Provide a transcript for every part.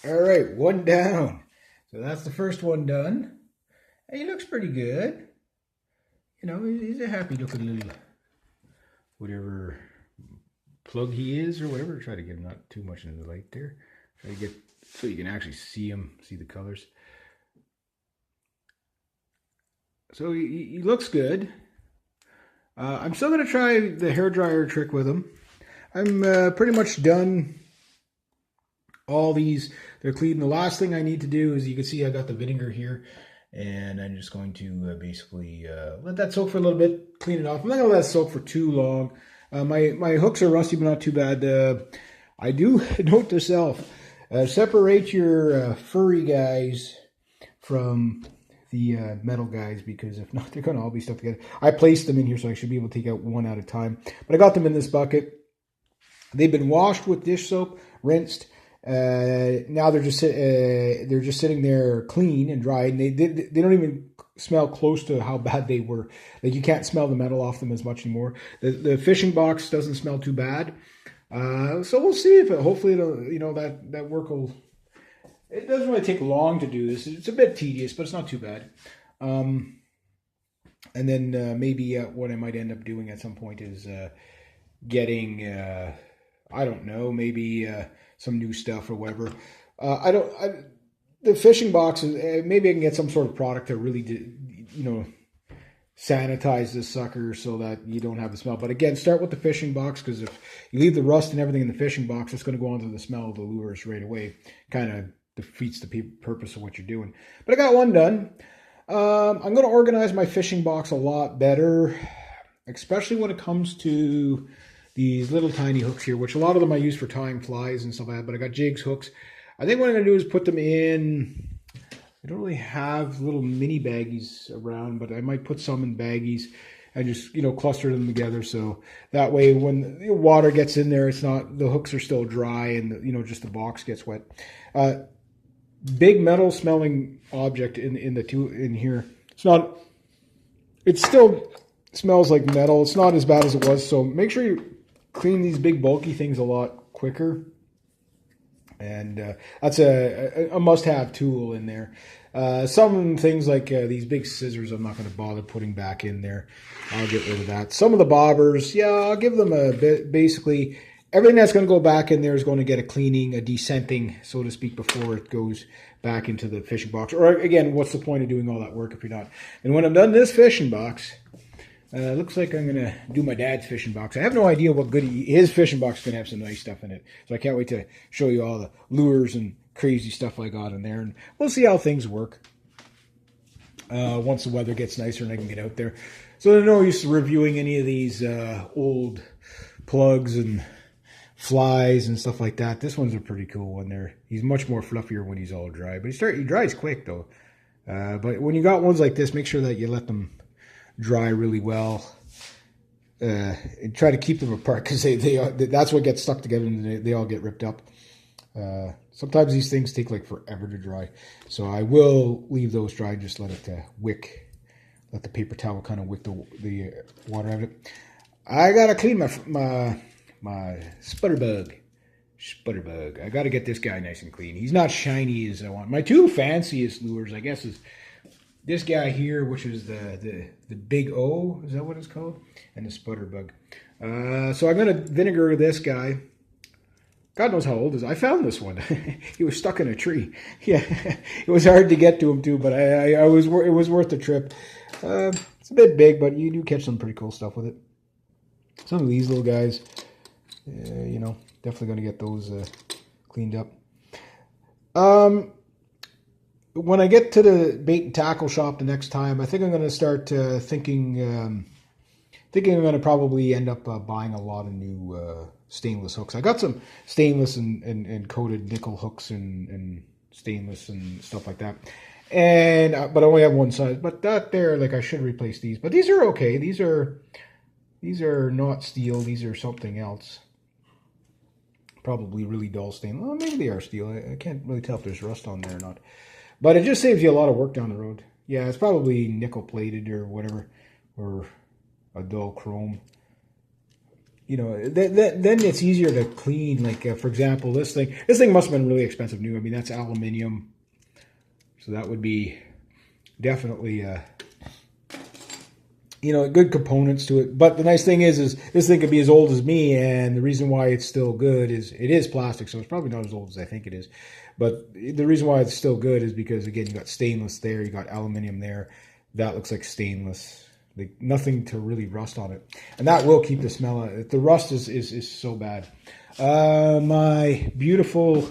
All right, one down. So that's the first one done. And he looks pretty good. You know, he's a happy looking little whatever plug he is or whatever. Try to get him not too much into the light there. Try to get so you can actually see him, see the colors. So he looks good. I'm still going to try the hairdryer trick with him. I'm pretty much done all these. They're clean. The last thing I need to do is, you can see I got the vinegar here, and I'm just going to basically let that soak for a little bit, clean it off. I'm not going to let it soak for too long. My hooks are rusty, but not too bad. I do note to self, separate your furry guys from the metal guys, because if not, they're going to all be stuck together. I placed them in here, so I should be able to take out one at a time. But I got them in this bucket. They've been washed with dish soap, rinsed. Now they're just sitting there clean and dry, and they don't even smell close to how bad they were. Like, you can't smell the metal off them as much anymore. The fishing box doesn't smell too bad. So we'll see if hopefully it'll, that work will. It doesn't really take long to do this. It's a bit tedious, but it's not too bad. And then maybe what I might end up doing at some point is getting, I don't know, maybe some new stuff or whatever. The fishing boxes, maybe I can get some sort of product to really, sanitize this sucker so that you don't have the smell. But again, start with the fishing box, because if you leave the rust and everything in the fishing box, it's going to go onto the smell of the lures right away. Kind of defeats the purpose of what you're doing. But I got one done. I'm going to organize my fishing box a lot better, especially when it comes to these little tiny hooks here, which a lot of them I use for tying flies and stuff like that, but I got jigs, hooks. I think what I'm going to do is put them in. I don't really have little mini baggies around, but I might put some in baggies and just, cluster them together. So that way when the water gets in there, it's not, the hooks are still dry and, just the box gets wet. Big metal smelling object in here. It still smells like metal. It's not as bad as it was. So make sure you clean these big bulky things a lot quicker. And that's a must-have tool in there. Some things like these big scissors, I'm not going to bother putting back in there. I'll get rid of that. Some of the bobbers, yeah, I'll give them a bit. Basically, everything that's going to go back in there is going to get a cleaning, a dissenting, so to speak, before it goes back into the fishing box. Or again, what's the point of doing all that work if you're not? And when I'm done this fishing box, looks like I'm going to do my dad's fishing box. I have no idea what good his fishing box is going to have some nice stuff in it. So I can't wait to show you all the lures and crazy stuff I got in there. And we'll see how things work once the weather gets nicer and I can get out there. So there's no use reviewing any of these old plugs and flies and stuff like that. This one's a pretty cool one there. He's much more fluffier when he's all dry. But he dries quick, though. But when you got ones like this, make sure that you let them dry really well, and try to keep them apart, because that's what gets stuck together and they all get ripped up. Sometimes these things take like forever to dry, so I will leave those dry. Just let it wick, let the paper towel kind of wick the water out of it. I gotta clean my sputterbug. I gotta get this guy nice and clean. He's not shiny as I want. My two fanciest lures, I guess, is this guy here, which is the Big O, is that what it's called? And the sputterbug. So I'm going to vinegar this guy. God knows how old it is. I found this one. He was stuck in a tree. Yeah, it was hard to get to him too, but it was worth the trip. It's a bit big, but you do catch some pretty cool stuff with it. Some of these little guys, definitely going to get those cleaned up. When I get to the bait and tackle shop the next time, I think I'm going to start thinking I'm going to probably end up buying a lot of new stainless hooks. I got some stainless and coated nickel hooks and stainless and stuff like that. But I only have one size. But I should replace these. But these are okay. These are not steel. These are something else. Probably really dull stainless. Well, maybe they are steel. I can't really tell if there's rust on there or not. But it just saves you a lot of work down the road. Yeah, it's probably nickel plated or whatever, or a dull chrome. then it's easier to clean. Like, for example, this thing must have been really expensive new. I mean, that's aluminum. So that would be definitely, good components to it. But the nice thing is this thing could be as old as me, and the reason why it's still good is it is plastic, so it's probably not as old as I think it is. But the reason why it's still good is because, again, you got stainless there, you got aluminum there. That looks like stainless. Like nothing to really rust on it. And that will keep the smell out. The rust is so bad. My beautiful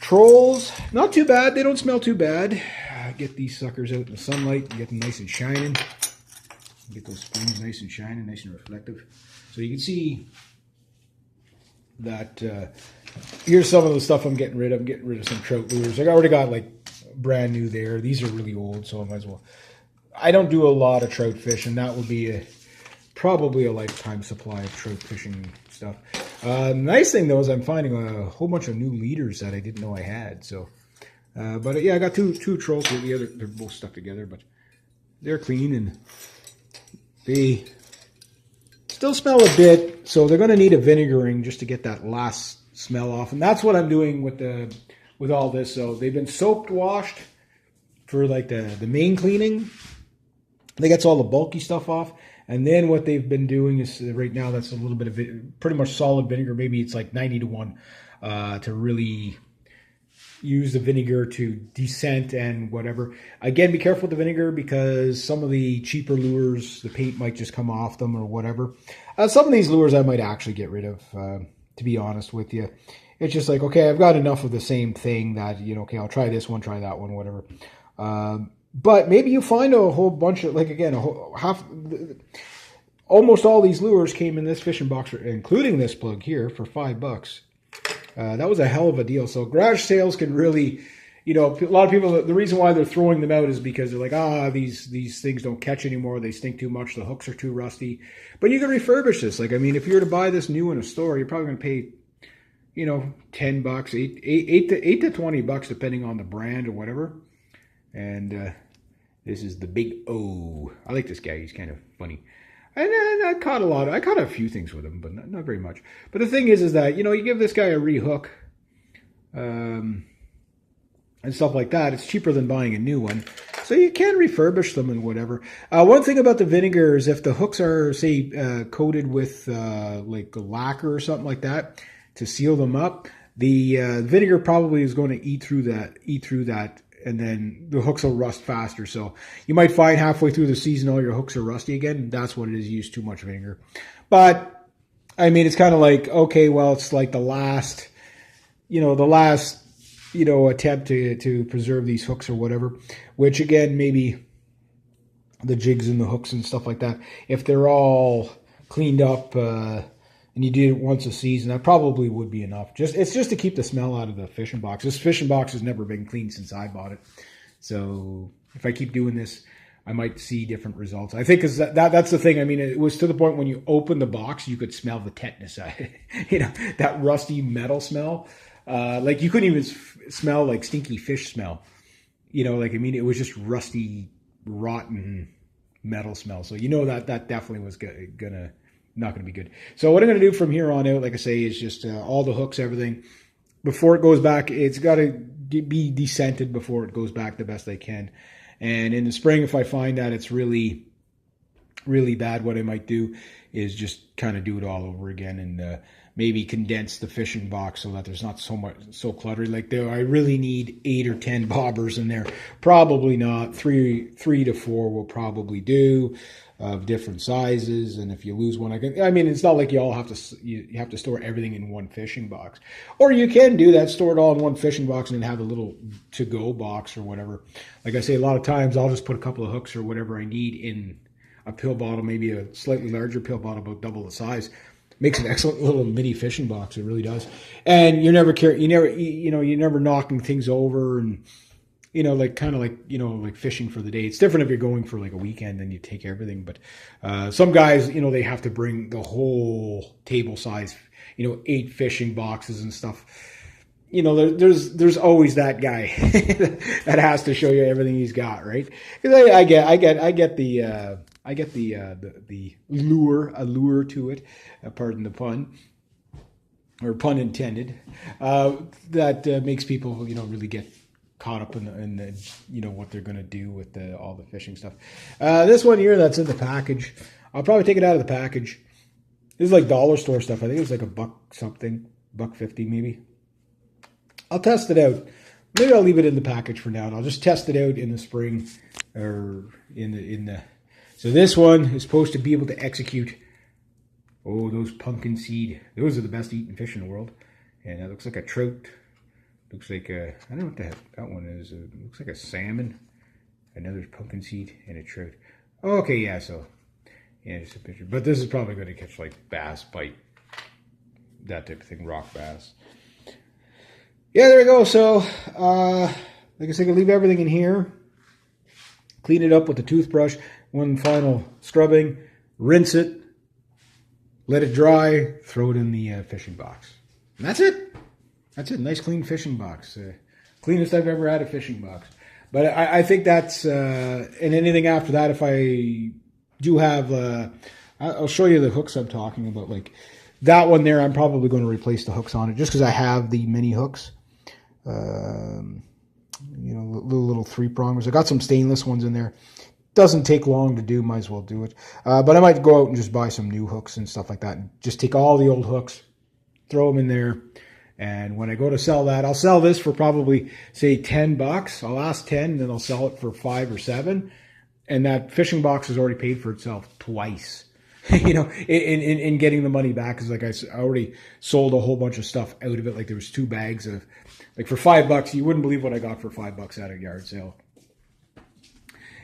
trolls, not too bad. They don't smell too bad. Get these suckers out in the sunlight and get them nice and shining. Get those springs nice and shining, nice and reflective. So you can see that here's some of the stuff I'm getting rid of. I'm getting rid of some trout lures. I already got like brand new there. These are really old, so I might as well. I don't do a lot of trout fishing. That would be probably a lifetime supply of trout fishing stuff. Nice thing though is I'm finding a whole bunch of new leaders that I didn't know I had. So, but yeah, I got two trolls here. They're both stuck together, but they're clean and they still smell a bit. So they're going to need a vinegaring just to get that last smell off, and that's what I'm doing with all this. So they've been soaped washed for like the main cleaning. That gets all the bulky stuff off. And then what they've been doing is right now that's a little bit of pretty much solid vinegar. Maybe it's like 90-1 to really use the vinegar to descent and whatever. Again, be careful with the vinegar because some of the cheaper lures, the paint might just come off them or whatever. Some of these lures I might actually get rid of, to be honest with you. It's just like, okay, I've got enough of the same thing that, okay, I'll try this one, try that one, whatever. But maybe you find a whole bunch of, like, again, almost all these lures came in this fishing box, including this plug here, for $5. That was a hell of a deal. So garage sales can really, a lot of people, the reason why they're throwing them out is because they're like, these things don't catch anymore. They stink too much. The hooks are too rusty. But you can refurbish this. Like, I mean, if you were to buy this new in a store, you're probably going to pay, $10, $8 to $20, depending on the brand or whatever. And this is the Big O. I like this guy. He's kind of funny. And I caught a few things with him, but not very much. But the thing is that, you give this guy a rehook and stuff like that. It's cheaper than buying a new one. So you can refurbish them and whatever. One thing about the vinegar is if the hooks are, say, coated with like a lacquer or something like that to seal them up, the vinegar probably is going to eat through that. And then the hooks will rust faster. So you might find halfway through the season all your hooks are rusty again. That's what it is. You use too much vinegar. But, I mean, it's kind of like, okay, well, it's like the last attempt to preserve these hooks or whatever. Which, again, maybe the jigs and the hooks and stuff like that, if they're all cleaned up and you did it once a season, that probably would be enough. It's just to keep the smell out of the fishing box. This fishing box has never been cleaned since I bought it. So if I keep doing this, I might see different results. I think that's the thing. I mean, it was to the point when you open the box, you could smell the tetanus. That rusty metal smell. Like you couldn't even smell like stinky fish smell. It was just rusty, rotten metal smell. So that definitely was not going to be good. So what I'm going to do from here on out, like I say, is just all the hooks, everything. Before it goes back, it's got to be descented before it goes back the best I can. And in the spring, if I find that it's really, really bad, what I might do is just kind of do it all over again and maybe condense the fishing box so that there's not so cluttered. Like I really need 8 or 10 bobbers in there. Probably not. Three to 4 will probably do. Of different sizes, and if you lose one, it's not like you have to store everything in one fishing box, or you can do that, store it all in one fishing box, and then have a little to-go box or whatever. Like I say, a lot of times I'll just put a couple of hooks or whatever I need in a pill bottle, maybe a slightly larger pill bottle, about double the size. Makes an excellent little mini fishing box. It really does, and you're never knocking things over and. Like fishing for the day. It's different if you're going for like a weekend and you take everything. But some guys, they have to bring the whole table size, 8 fishing boxes and stuff. There's always that guy that has to show you everything he's got, right? Because I get the I get the allure to it, pardon the pun, or pun intended, that makes people, really get caught up in the, what they're going to do with all the fishing stuff. This one here that's in the package, I'll probably take it out of the package. This is like dollar store stuff. I think it's like $1 something, $1.50 maybe. I'll test it out. Maybe I'll leave it in the package for now, and I'll just test it out in the spring, or in the. So this one is supposed to be able to execute. Oh, those pumpkin seed. Those are the best eating fish in the world. And that looks like a trout. Looks like a, I don't know what the heck that one is. It looks like a salmon. Another pumpkin seed and a trout. Okay, yeah, so, yeah, just a picture. But this is probably going to catch like bass, bite, that type of thing, rock bass. Yeah, there we go. So, like I said, I can leave everything in here. Clean it up with the toothbrush. One final scrubbing. Rinse it. Let it dry, throw it in the fishing box. And that's it. That's it. Nice clean fishing box. Cleanest I've ever had a fishing box. But I think that's, and anything after that, if I do have, I'll show you the hooks I'm talking about. Like that one there, I'm probably going to replace the hooks on it just because I have the mini hooks. Little 3-prongers. I got some stainless ones in there. Doesn't take long to do, might as well do it. But I might go out and just buy some new hooks and stuff like that, and just take all the old hooks, throw them in there, and when I go to sell that, I'll sell this for probably, say, $10. I'll ask 10, then I'll sell it for 5 or 7, and that fishing box has already paid for itself twice. In getting the money back, because like I already sold a whole bunch of stuff out of it. Like there was 2 bags of, like for $5, you wouldn't believe what I got for $5 at a yard sale.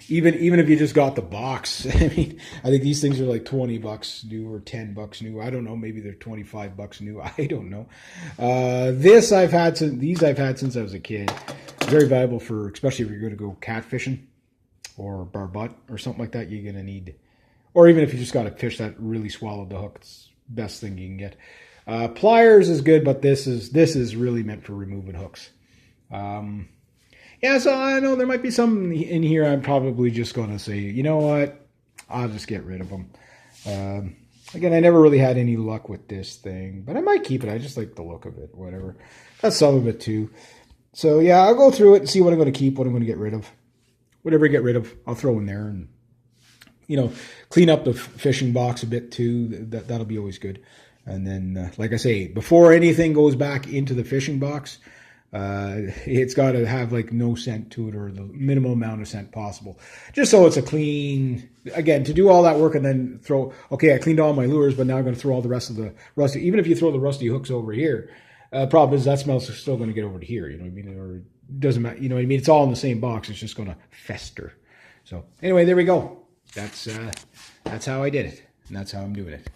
Even if you just got the box, I mean, I think these things are like $20 new or $10 new. I don't know. Maybe they're $25 new. I don't know. These I've had since I was a kid. Very valuable for, especially if you're going to go catfishing or barbot or something like that. You're going to need, or even if you just got a fish that really swallowed the hook, it's the best thing you can get. Pliers is good, but this is really meant for removing hooks. Yeah, so I know there might be some in here I'm probably just going to say, you know what, I'll just get rid of them. Again, I never really had any luck with this thing, but I might keep it. I just like the look of it, whatever. That's some of it too. So yeah, I'll go through it and see what I'm going to keep, what I'm going to get rid of. Whatever I get rid of, I'll throw in there and, clean up the fishing box a bit too. That'll be always good. And then, like I say, before anything goes back into the fishing box, it's got to have like no scent to it, or the minimum amount of scent possible, just so it's a clean, again, to do all that work and then throw, okay, I cleaned all my lures, but now I'm going to throw all the rest of the rusty, even if you throw the rusty hooks over here, problem is that smell's still going to get over to here, you know what I mean? Or it doesn't matter, you know what I mean? It's all in the same box. It's just going to fester. So anyway, there we go. That's how I did it, and that's how I'm doing it.